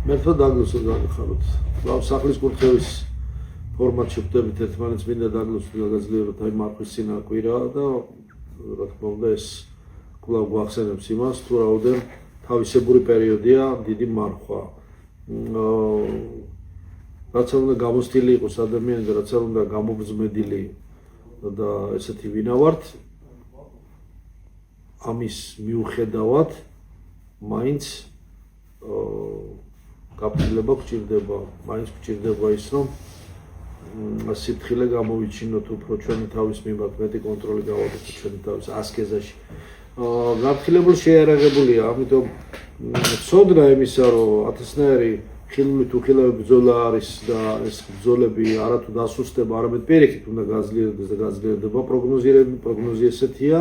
მერტო დაგლოსო განხაროთ. ლავ სახლის კურთხევის ფორმატში ვხვდებით ერთმანეთს მინდა დაგლოსო გაგაძლიეროთ აი მარხვის წინა კვირა და რა თქმა უნდა ეს კვლავ გვახსენებს იმას თუ რაოდენ თავისებური პერიოდია დიდი მარხვა. რაც უნდა გამოსტილი იყოს ადამიანი და რაც უნდა გამობზმედილი და ესეთი ვინა ვართ ამის მიუხედავად მაინც გაფრთხილება გჭირდება, მაინც გჭირდება ის რომ სიფრთხილე გამოვიჩინოთ უფრო ჩვენი თავის მიმართ მეტი კონტროლი გავაკეთოთ ჩვენი თავის ასკეზაში. გაფრთხილებული შეიარაღებულია, ამიტომ ცოდნა იმისა რომ ათასნაირი ხილული თუ ხილავი ბრძოლა არის და ეს ბრძოლები არათუ დასუსტება, არამედ პირიქით უნდა გაძლიერდეს და გაძლიერდება პროგნოზი ესეთია,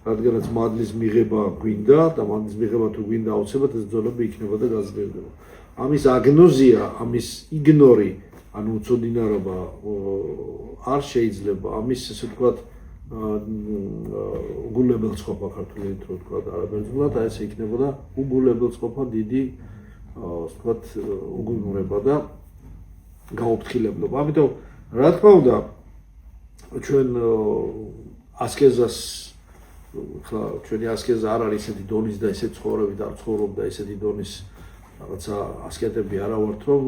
რადგანაც მადლის მიღება გვინდა და მადლის მიღება თუ გვინდა აუცილებლად ეს ბრძოლები იქნება და გაძლიერდება. ამის აგნოზია, ამის იგნორი, ანუ უცოდინარობა არ შეიძლება, ამის ესე ვთქვათ უგულებელწყობა ქართულით რო ვთქვათ არაბერძნულად, აი ესე იქნებოდა უგულებელწყობა დიდი ვთქვათ უგუნურება და გაუფრთხილებლობა. ამიტომ რა თქმა უნდა ჩვენ ასკეზას ხლა ჩვენი ასკეზა არ არის ესეთი დონის და ესეთი ცხოვრებით არ ცხოვრობ და ესეთი დონის რაღაცა ასკეტები არა ვართ რომ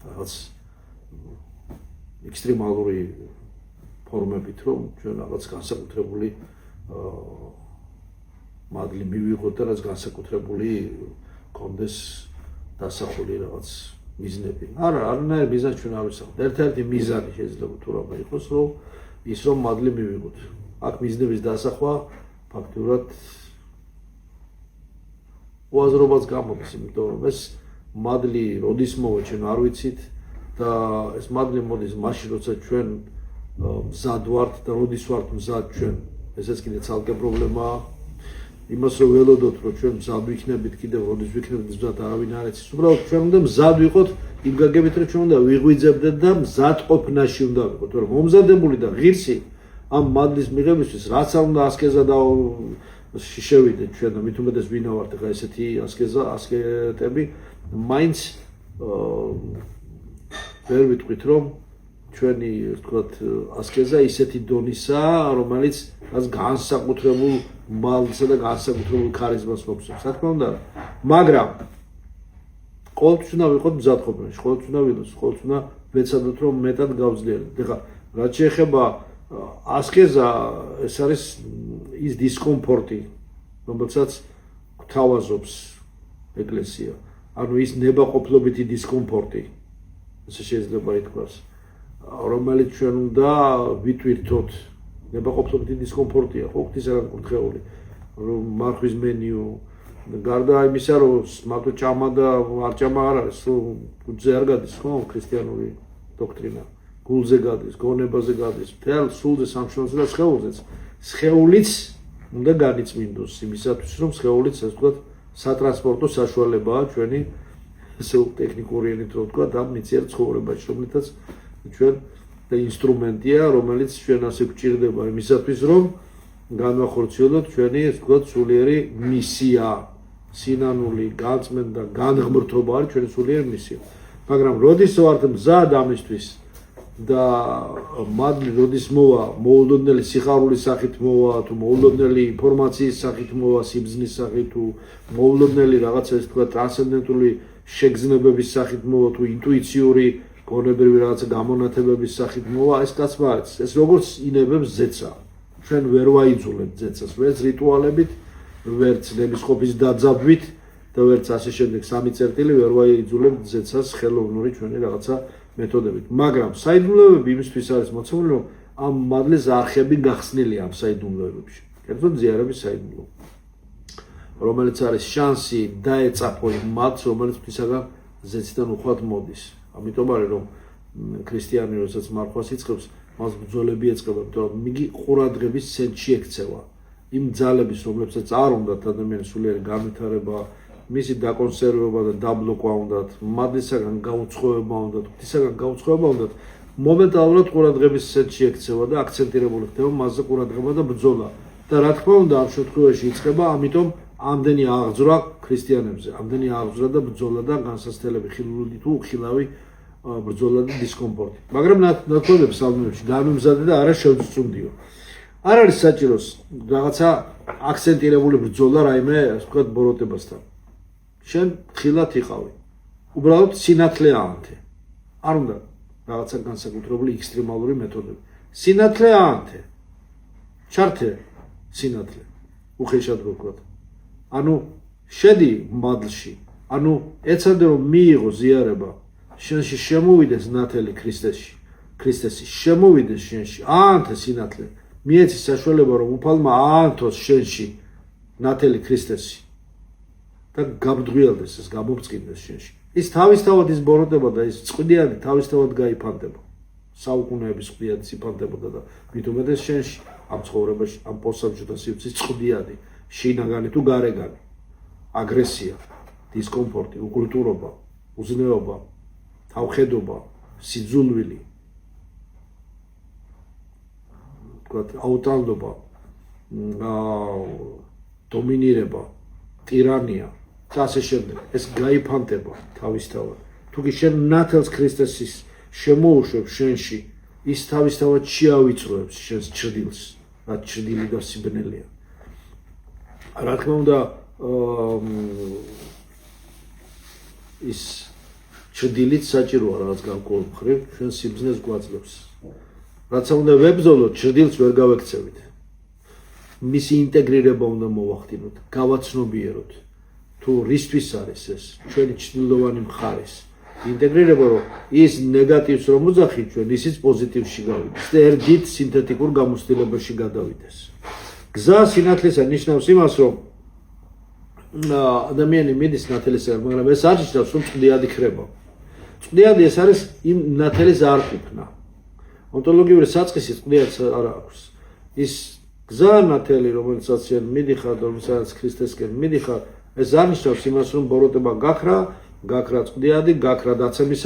რაღაც ექსტრემალური ფორმებით რომ ჩვენ რაღაც განსაკუთრებული მადლი მივიღოთ და რაც განსაკუთრებული კონდეს დასახული რაღაც მიზნები. არა, არანაირი მიზანი ჩვენ არ ვისახავთ. ერთ-ერთი მიზანი შეიძლება თუ რა იყოს რომ ის რომ მადლი მივიღოთ. აქ მიზნების დასახვა ფაქტურად უაზრობას გამოდის, იმიტომ რომ ეს მადლი როდის მოვა ჩვენ არ ვიცით და ეს მადლი მოდის მაშინ როცა ჩვენ მზად ვართ და როდის ვართ მზად ჩვენ ესეც კიდე ცალკე პრობლემაა. იმას რომ ველოდოთ რომ ჩვენ მზად ვიქნებით კიდევ როდის ვიქნებით მზად არავინ არ იცის. უბრალოდ ჩვენ უნდა მზად ვიყოთ იმ გაგებით რომ ჩვენ უნდა ვიღვიძებდეთ და მზად ყოფნაში უნდა ვიყოთ. რომ მომზადებული და ღირსი ამ მადლის მიღებისთვის რაც არ უნდა ასკეზა და შევიდეთ ჩვენ და მით უმეტეს ვინა ვართ ახლა ესეთი ასკეტები მაინც ვერ ვიტყვით რომ ჩვენი ვთქვათ ასკეზა ისეთი დონისაა რომელიც რაც განსაკუთრებულ მალსა და განსაკუთრებულ ქარიზმას მოგვცემს. რა თქმა უნდა, მაგრამ ყოველთვის უნდა ვიყოთ მზადყოფნაში, ყოველთვის უნდა ვილოს, ყოველთვის უნდა ვეცადოთ რომ მეტად გავძლიერდეთ. ეხლა რაც შეეხება ასკეზა ეს არის ის დისკომფორტი, რომელსაც გვთავაზობს ეკლესია. ანუ ის ნებაყოფლობითი დისკომფორტი, ესე შეიძლება ითქვას, რომელიც ჩვენ უნდა ვითვირთოთ. ნებაყოფლობითი დისკომფორტია, ხო, ღვთისაგან კურთხეული, რომ მარხვის მენიუ, გარდა იმისა, რომ მარტო ჭამა და არ ჭამა არ არის, რომ გულზე არ გადის, ხო, ქრისტიანული დოქტრინა. გულზე გადის, გონებაზე გადის, მთელ სულზე, სამშობლოზე და სხეულზეც. სხეულიც უნდა განიწმინდოს იმისათვის, რომ სხეულიც, ასე ვთქვათ, სატრანსპორტო საშუალებაა ჩვენი ესე ტექნიკური ენით რო ვთქვათ, ამ მიწიერ ცხოვრებაში, რომლითაც ჩვენ და ინსტრუმენტია, რომელიც ჩვენ ასე გვჭირდება იმისათვის, რომ განვახორციელოთ ჩვენი, ასე ვთქვათ, სულიერი მისია, სინანული, გაწმენდა, განღმრთობა არის ჩვენი სულიერი მისია. მაგრამ როდის ვართ მზად ამისთვის და მადლი როდის მოვა, მოულოდნელი სიხარულის სახით მოვა, თუ მოულოდნელი ინფორმაციის სახით მოვა, სიბზნის სახით, თუ მოულოდნელი რაღაცა ესე ვთქვათ, ტრანსცენდენტული შეგრძნებების სახით მოვა, თუ ინტუიციური გონებრივი რაღაცა გამონათებების სახით მოვა, ეს კაცმა არის. ეს როგორც ინებებს ზეცა. ჩვენ ვერ ვაიძულებთ ზეცას, ვერც რიტუალებით, ვერც ნებისყოფის დაძაბვით და ვერც ასე შემდეგ სამი წერტილი ვერ ვაიძულებთ ზეცას ხელოვნური ჩვენი რაღაცა მეთოდებით. მაგრამ საიდუმლოებები იმისთვის არის მოცემული, რომ ამ მადლის არხები გახსნილია ამ საიდუმლოებებში. კერძოდ ზიარების საიდუმლოება, რომელიც არის შანსი დაეწაფო იმ მადლს, რომელიც ღვთისაგან ზეციდან უხვად მოდის. ამიტომ არის რომ ქრისტიანი როდესაც მარხვას იწყებს, მას ბრძოლები ეწყება, იმიტომ რომ იგი ყურადღების ცენტრში ექცევა. იმ ძალების, რომლებსაც არ უნდათ ადამიანის სულიერი განვითარება, მისი დაკონსერვება და დაბლოკვა უნდათ, მადლისაგან გაუცხოება უნდათ, ღვთისაგან გაუცხოება უნდათ, მომენტალურად ყურადღების ცენტრში ექცევა და აქცენტირებული ხდება მასზე ყურადღება და ბრძოლა. და რა თქმა უნდა, ამ შემთხვევაში იწყება, ამიტომ ამდენი აღძვრა ქრისტიანებზე, ამდენი აღძვრა და ბრძოლა და განსაცდელები, ხილული თუ ხილავი ბრძოლა და დისკომფორტი. მაგრამ ნათქვამებს სალმებში გამიმზადე და არა შევწუნდიო. არ არის საჭირო რაღაცა აქცენტირებული ბრძოლა რაიმე, ასე ვთქვათ, ბოროტებასთან. შენ ხილად იყავი. უბრალოდ სინათლე აანთე. არ უნდა რაღაცა განსაკუთრებული ექსტრემალური მეთოდები. სინათლე აანთე. ჩართე სინათლე. უხეშად ვთქვათ. ანუ შედი მადლში. ანუ ეცადე რომ მიიღო ზიარება. შენში შემოვიდეს ნათელი ქრისტესი შემოვიდეს შენში. აანთე სინათლე. მიეცი საშუალება რომ უფალმა აანთოს შენში ნათელი ქრისტესი და გაბრძვიალდეს ეს გამომწყინდეს შენში. ის თავისთავად ის ბოროტება და ის წყვდიანი თავისთავად გაიფანტება. საუკუნეების წყვდიანი იფანტებოდა და მით უმეტეს შენში ამ ცხოვრებაში ამ პოსტსაბჭოთა სივრცის წყვდიანი შინაგანი თუ გარეგანი აგრესია, დისკომფორტი, უკულტურობა, უზნეობა, თავხედობა, სიძულვილი აუტანლობა, დომინირება, ტირანია და ასე შემდეგ. ეს გაიფანტება თავისთავად. თუ კი შენ ნათელს ქრისტესის შემოუშვებ შენში, ის თავისთავად შეავიწროებს შენს ჩრდილს, რაც ჩრდილი და სიბნელეა. რა თქმა უნდა, ის ჩრდილით საჭიროა რაღაც განკოლ მხრივ, ჩვენ სიბზნეს გვაძლევს. რაც უნდა ვებრძოლოთ, ჩრდილს ვერ გავექცევით. მისი ინტეგრირება უნდა მოვახდინოთ, გავაცნობიეროთ. თუ რისთვის არის ეს ჩვენი ჩრდილოვანი მხარის ინტეგრირება, რომ ის ნეგატივს რომ უძახით ჩვენ, ისიც პოზიტივში გავიდეს და ერთით სინთეთიკურ გამოცდილებაში გადავიდეს. გზა სინათლისა ნიშნავს იმას, რომ ადამიანი მიდის ნათელისაგან, მაგრამ ეს არ ნიშნავს, რომ წვდიადი ქრება. წვდიადი ეს არის იმ ნათელის არყოფნა. ონტოლოგიური საწყისი წვდიადს არ აქვს. ის გზა ნათელი, რომელსაც შენ მიდიხარ, რომელსაც ქრისტესკენ მიდიხარ, ეს არ ნიშნავს იმას, რომ ბოროტება გაქრა წვდიადი, გაქრა დაცემის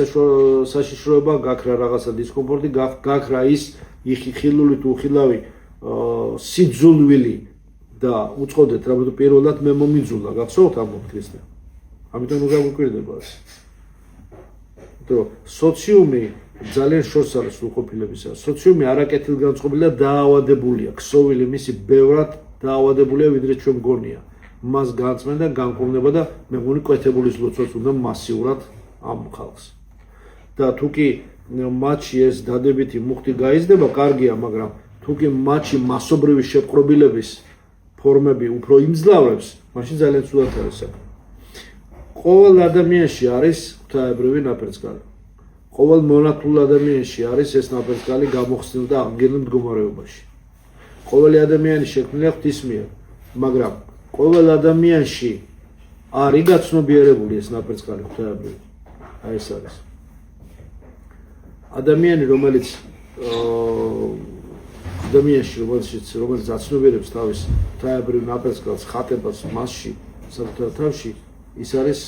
საშიშროება, გაქრა რაღაცა დისკომფორტი, გაქრა ის ხილული თუ ხილავი სიძულვილი და უწყოდეთ, რამეთო პირველად მე მომიძულა, გახსოვთ ამ ქრისტე. ამიტომ უნდა გვიკვირდება ეს. იმიტომ სოციუმი ძალიან შორს არის უყოფილებისა. სოციუმი არაკეთილგანწყობილი და დაავადებულია, ქსოვილი მისი ბევრად დაავადებულია, ვიდრე ჩვენ გონია. მას განწმენდა, განკურნება და მე მგონი კვეთებულის ლოცვაც უნდა მასიურად ამ ხალხს. და თუ კი მათში ეს დადებითი მუხტი გაიზრდება, კარგია, მაგრამ თუ კი მათში მასობრივი შეპყრობილების ფორმები უფრო იმძლავრებს, მაშინ ძალიან ცუდად არის საქმე. ყოველ ადამიანში არის ღვთაებრივი ნაპერწკალი. ყოველ მონათლულ ადამიანში არის ეს ნაპერწკალი გამოხსნილ და აღდგენილ მდგომარეობაში. ყოველი ადამიანი შექმნილია ღვთის მიერ, მაგრამ ყოველ ადამიანში არის გაცნობიერებული ეს ნაპერწკალი ღვთაებრივი. აი ეს არის. ადამიანი, რომელიც რომელიც აცნობიერებს თავის ღვთაებრივ ნაპერწკალს, ხატებას მასში, საკუთარ თავში, ის არის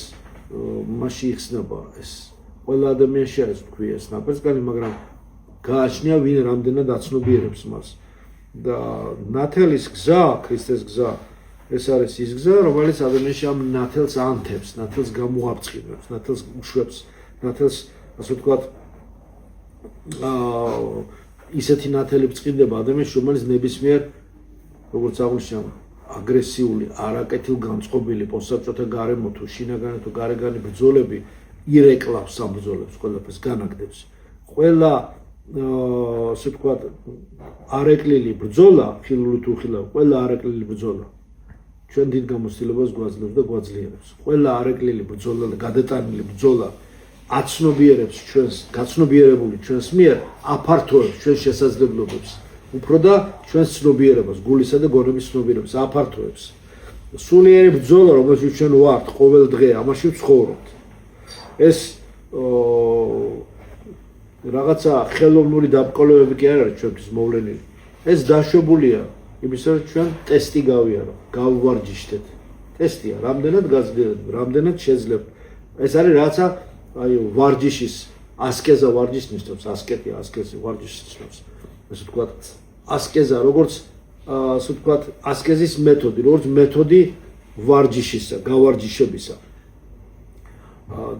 მასში იხსნება ეს. ყველა ადამიანში არის თქვი ეს ნაპერწკალი, მაგრამ გააჩნია ვინ რამდენად აცნობიერებს მას. და ნათელის გზა, ქრისტეს გზა, ეს არის ის გზა, რომელიც ადამიანში ამ ნათელს ანთებს, ნათელს გამოაბწყინებს, ნათელს უშვებს, ნათელს, ასე ვთქვათ, ისეთი ნათელი ბწყინდება ადამიანში, რომელიც ნებისმიერ, როგორც აღნიშნავ, აგრესიული, არაკეთილგანწყობილი პოსტსაბჭოთა გარემო თუ შინაგანი თუ გარეგანი ბრძოლები ირეკლავს ამ ბრძოლებს, ყველაფერს განაგდებს. ყველა, ასე ვთქვათ, არეკლილი ბრძოლა, ხილული თუ ხილავი, ყველა არეკლილი ბრძოლა ჩვენ დიდ გამოცდილებას გვაძლევს და გვაძლიერებს. ყველა არეკლილი ბრძოლა და გადატანილი ბრძოლა აცნობიერებს ჩვენს, გაცნობიერებული ჩვენს მიერ აფართოებს ჩვენს შესაძლებლობებს, უფრო და ჩვენს ცნობიერებას, გულისა და გონების ცნობიერებას აფართოებს. სულიერი ბრძოლა, რომელშიც ჩვენ ვართ ყოველ დღე, ამაში ვცხოვრობთ. ეს რაღაცა ხელოვნური დაბრკოლებები კი არ არის ჩვენთვის მოვლენილი. ეს დაშვებულია იმისა, რომ ჩვენ ტესტი გავიარო, გავვარჯიშდეთ. ტესტია, რამდენად გაზრდილებთ, რამდენად შეძლებთ. ეს არის რაღაცა აი ვარჯიშის, ასკეზა ვარჯიშს ნიშნავს, ასკეტია, ასკეზი ვარჯიშს ნიშნავს. ასე ვთქვათ, ასკეზა, როგორც ასე ვთქვათ, ასკეზის მეთოდი, როგორც მეთოდი ვარჯიშისა, გავარჯიშებისა.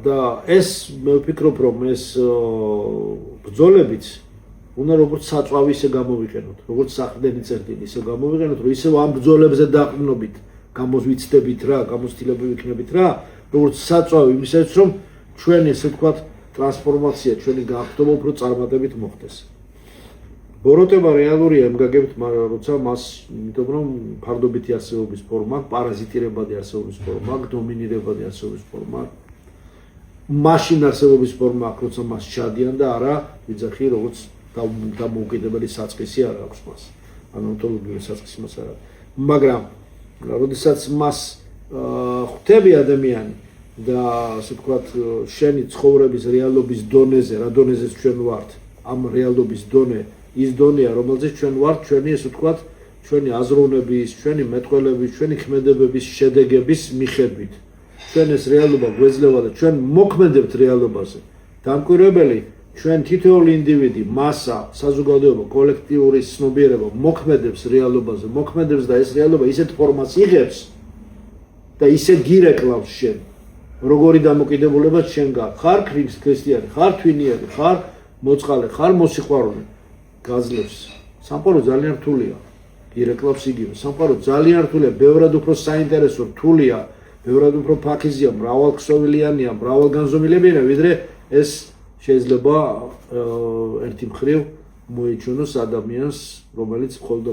და ეს მე ვფიქრობ, რომ ეს ბრძოლებიც უნდა როგორც საწვავი ისე გამოვიყენოთ, როგორც საყრდენი წერტილი ისე გამოვიყენოთ, რომ ისევ ამ ბრძოლებზე დაყრდნობით, გამოვიცდებით რა, გამოცდილები ვიქნებით რა, როგორც საწვავი იმისათვის, რომ ჩვენი ესე ვთქვათ ტრანსფორმაცია, ჩვენი გააგრძობა უფრო წარმატებით მოხდეს. ბოროტება რეალურია იმ გაგებით, მაგრამ როცა მას იმიტომ რომ ფარდობითი არსებობის ფორმა, პარაზიტირებადი არსებობის ფორმა, დომინირებადი არსებობის ფორმა, მაშინ არსებობის ფორმა აქვს, როცა მას ჩადიან და არა ვიძახი როგორც დამოუკიდებელი საწყისი არ აქვს მას. ანუ ონტოლოგიური საწყისი მას არ აქვს. მაგრამ როდესაც მას ხვდები ადამიანი და ასე ვთქვათ შენი ცხოვრების რეალობის დონეზე, რა დონეზეც ჩვენ ვართ, ამ რეალობის დონე ის დონეა, რომელზეც ჩვენ ვართ, ჩვენი ესე ვთქვათ, ჩვენი აზროვნების, ჩვენი მეტყველების, ჩვენი ქმედებების შედეგების მიხედვით. ჩვენ ეს რეალობა გვეძლევა და ჩვენ მოქმედებთ რეალობაზე. დამკვირვებელი ჩვენ თითოეული ინდივიდი, მასა, საზოგადოება, კოლექტიური ცნობიერება მოქმედებს რეალობაზე, მოქმედებს და ეს რეალობა ისეთ ფორმას იღებს და ისე გირეკლავს შენ. როგორი დამოკიდებულება შენ გაქვს? ხარ ქრისტიანი, ხარ თვინიანი, ხარ მოწყალე, ხარ მოსიყვარულე? გაძლევს. სამყარო ძალიან რთულია. გირეკლავს იგივე. სამყარო ძალიან რთულია, ბევრად უფრო საინტერესო რთულია, ბევრად უფრო ფაქიზია, მრავალქსოვილიანია, მრავალგანზომილებიანია, ვიდრე ეს შეიძლება ერთი მხრივ მოეჩვენოს ადამიანს, რომელიც მხოლოდ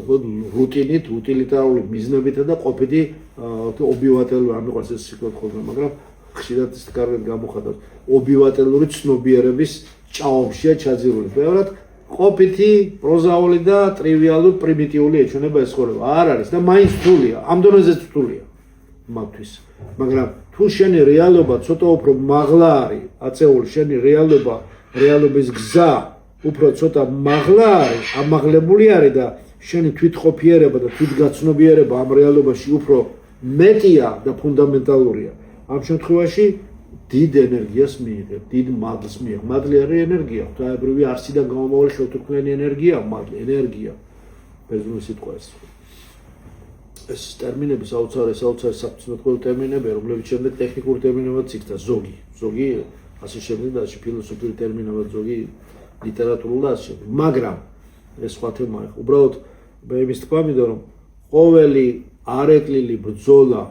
რუტინით, უტილიტარული მიზნებითა და ყოფითი ობიუატელური, არ მიყვარს ეს სიტყვა ხოლმე, მაგრამ ხშირად ის კარგად გამოხატავს, ობიუატელური ცნობიერების ჭაობშია ჩაძირული. ბევრად ყოფითი, პროზაული და ტრივიალური, პრიმიტიული ეჩვენება ეს ცხოვრება. არ არის და მაინც რთულია, ამ დონეზეც რთულია მათთვის. მაგრამ თუ შენი რეალობა ცოტა უფრო მაღლა არის, აწეული შენი რეალობა, რეალობის გზა უფრო ცოტა მაღლა არის, ამაღლებული არის და შენი თვითყოფიერება და თვითგაცნობიერება ამ რეალობაში უფრო მეტია და ფუნდამენტალურია. ამ შემთხვევაში დიდ ენერგიას მიიღებ, დიდ მადლს მიიღებ. მადლი არის ენერგია, ღვთაებრივი არსიდან გამომავალი შევთურქვლიანი ენერგია, მადლი, ენერგია. ბერძნული სიტყვა ეს. ეს ტერმინები საოცარი საფუძვლოვანი ტერმინებია, რომლებიც შემდეგ ტექნიკური ტერმინებად იქცა, ზოგი, ასე შემდეგ და ფილოსოფიური ტერმინებად ზოგი, ლიტერატურულ და ასე შემდეგ. მაგრამ ეს სხვა თემაა. უბრალოდ მე იმის თქვა მინდა, რომ ყოველი არეკლილი ბრძოლა,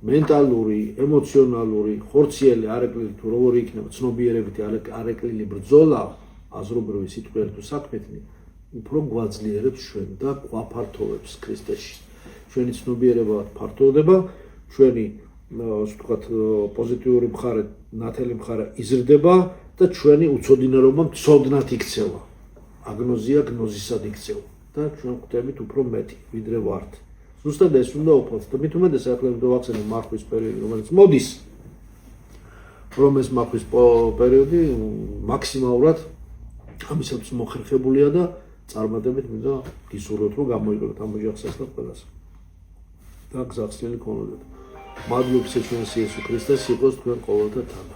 მენტალური, ემოციონალური, ხორციელი არეკლილი თუ როგორი იქნება, ცნობიერებითი არეკლილი ბრძოლა, აზრობრივი სიტყვიერი თუ საქმეთნი, უფრო გვაძლიერებს ჩვენ და გვაფართოვებს ქრისტეში. ჩვენი ცნობიერება ფართოვდება, ჩვენი ასე ვთქვათ პოზიტიური მხარე, ნათელი მხარე იზრდება და ჩვენი უცოდინარობა მცოდნად იქცევა. აგნოზია გნოზისად იქცევა და ჩვენ ხვდებით უფრო მეტი, ვიდრე ვართ. ზუსტად ეს უნდა ვფლობთ და მით უმეტეს ახლა ვახსენებ მარხვის პერიოდი, რომელიც მოდის, რომ ეს მარხვის პერიოდი მაქსიმალურად ამისათვის მოხერხებულია და წარმატებით მინდა გისურვოთ, რომ გამოიგოთ ამ ოჯახსაც და ყველას. და გზახსნილი ქონოდეთ. მადლობთ ჩვენს იესო ქრისტეს, იყოს თქვენ ყოველთა თანა.